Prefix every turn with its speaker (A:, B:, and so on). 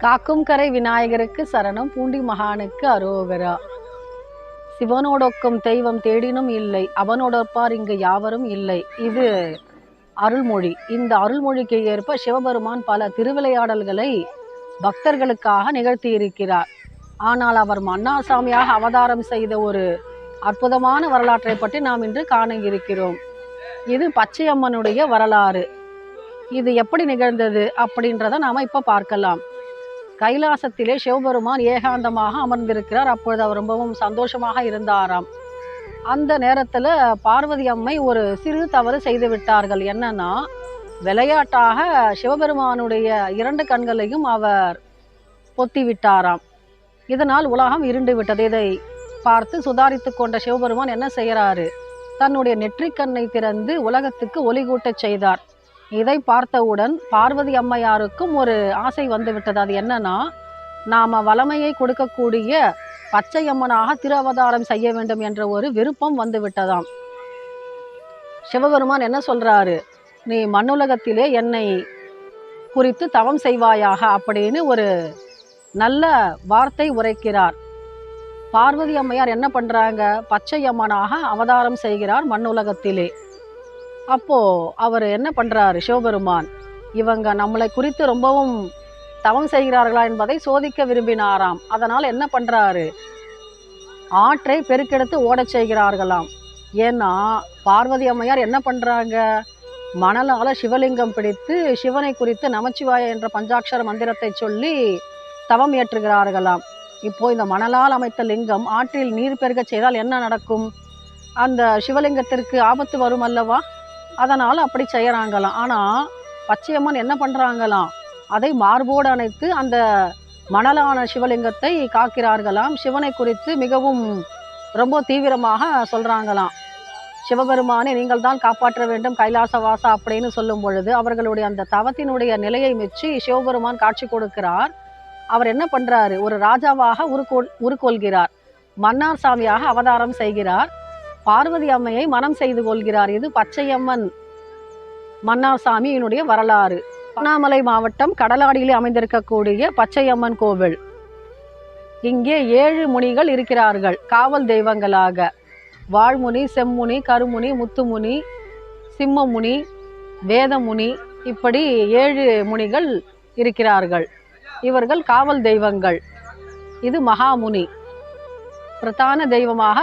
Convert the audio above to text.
A: காக்கும் கரை விநாயகருக்கு சரணம், பூண்டி மகானுக்கு அரோகரா. சிவனோடொக்கும் தெய்வம் தேடினும் இல்லை, அவனோடொப்பார் இங்கு யாவரும் இல்லை. இது அருள்மொழி. இந்த அருள்மொழிக்கு ஏற்ப சிவபெருமான் பல திருவிளையாடல்களை பக்தர்களுக்காக நிகழ்த்தியிருக்கிறார். ஆனால் அவர் மன்னாசாமியாக அவதாரம் செய்த ஒரு அற்புதமான வரலாற்றை பற்றி நாம் இன்று காண இருக்கிறோம். இது பச்சையம்மனுடைய வரலாறு. இது எப்படி நிகழ்ந்தது அப்படின்றத நாம இப்ப பார்க்கலாம். கைலாசத்திலே சிவபெருமான் ஏகாந்தமாக அமர்ந்திருக்கிறார். அப்பொழுது அவர் ரொம்பவும் சந்தோஷமாக இருந்தாராம். அந்த நேரத்துல பார்வதி அம்மை ஒரு சிறு தவறு செய்து விட்டார்கள். என்னன்னா, விளையாட்டாக சிவபெருமானுடைய 2 கண்களையும் அவர் பொத்தி விட்டாராம். இதனால் உலகம் இருண்டு விட்டது. இதை பார்த்து சுதாரித்து கொண்ட சிவபெருமான் என்ன செய்யறாரு, தன்னுடைய நெற்றிக்கண்ணை திறந்து உலகத்துக்கு ஒளி கூட்டச் செய்தார். இதை பார்த்தவுடன் பார்வதி அம்மையாருக்கும் ஒரு ஆசை வந்து விட்டது. அது என்னன்னா, நாம வளமையை கொடுக்கக்கூடிய பச்சையம்மனாக திரு அவதாரம் செய்ய வேண்டும் என்ற ஒரு விருப்பம் வந்து விட்டதாம். சிவபெருமான் என்ன சொல்றாரு, நீ மண்ணுலகத்திலே என்னை குறித்து தவம் செய்வாயாக அப்படின்னு ஒரு நல்ல வார்த்தை உரைக்கிறார். பார்வதி அம்மையார் என்ன பண்றாங்க, பச்சையம்மனாக அவதாரம் செய்கிறார் மண்ணுலகத்திலே. அப்போ அவர் என்ன பண்றாரு சிவபெருமான், இவங்க நம்மளை குறித்து ரொம்பவும் தவம் செய்கிறார்களா என்பதை சோதிக்க விரும்பினாராம். அதனால் என்ன பண்றாரு, ஆற்றை பெருக்கெடுத்து ஓடச் செய்கிறார்களாம். ஏன்னா பார்வதி அம்மையார் என்ன பண்றாங்க, மணலால சிவலிங்கம் பிடித்து சிவனை குறித்து நமச்சிவாய என்ற பஞ்சாட்சர மந்திரத்தை சொல்லி தவம் ஏற்றுகிறார்களாம். இப்போ இந்த மணலால் அமைத்த லிங்கம் ஆற்றில் நீர் பெருக செய்தால் என்ன நடக்கும், அந்த சிவலிங்கத்திற்கு ஆபத்து வரும் அல்லவா. அதனால் அப்படி செய்யறாங்களாம். ஆனால் பச்சையம்மன் என்ன பண்ணுறாங்களாம், அதை மார்போடு அணைத்து அந்த மணலான சிவலிங்கத்தை காக்கிறார்களாம். சிவனை குறித்து மிகவும் ரொம்ப தீவிரமாக சொல்கிறாங்களாம். சிவபெருமானை நீங்கள் தான் காப்பாற்ற வேண்டும் கைலாசவாசா அப்படின்னு சொல்லும் பொழுது அவர்களுடைய அந்த தவத்தினுடைய நிலையை மெச்சி சிவபெருமான் காட்சி கொடுக்கிறார். அவர் என்ன பண்ணுறாரு, ஒரு ராஜாவாக உருக்கொள்கிறார். மன்னார் சாமியாக அவதாரம் செய்கிறார். பார்வதி அம்மையை மனம் செய்து கொள்கிறார். இது பச்சையம்மன் மன்னார் சாமியினுடைய வரலாறு. திருவண்ணாமலை மாவட்டம் கடலாடியிலே அமைந்திருக்கக்கூடிய பச்சையம்மன் கோவில். இங்கே 7 முனிகள் இருக்கிறார்கள் காவல் தெய்வங்களாக. வாழ்முனி, செம்முனி, கருமுனி, முத்துமுனி, சிம்மமுனி, வேதமுனி, இப்படி 7 முனிகள் இருக்கிறார்கள். இவர்கள் காவல் தெய்வங்கள். இது மகாமுனி. பிரதான தெய்வமாக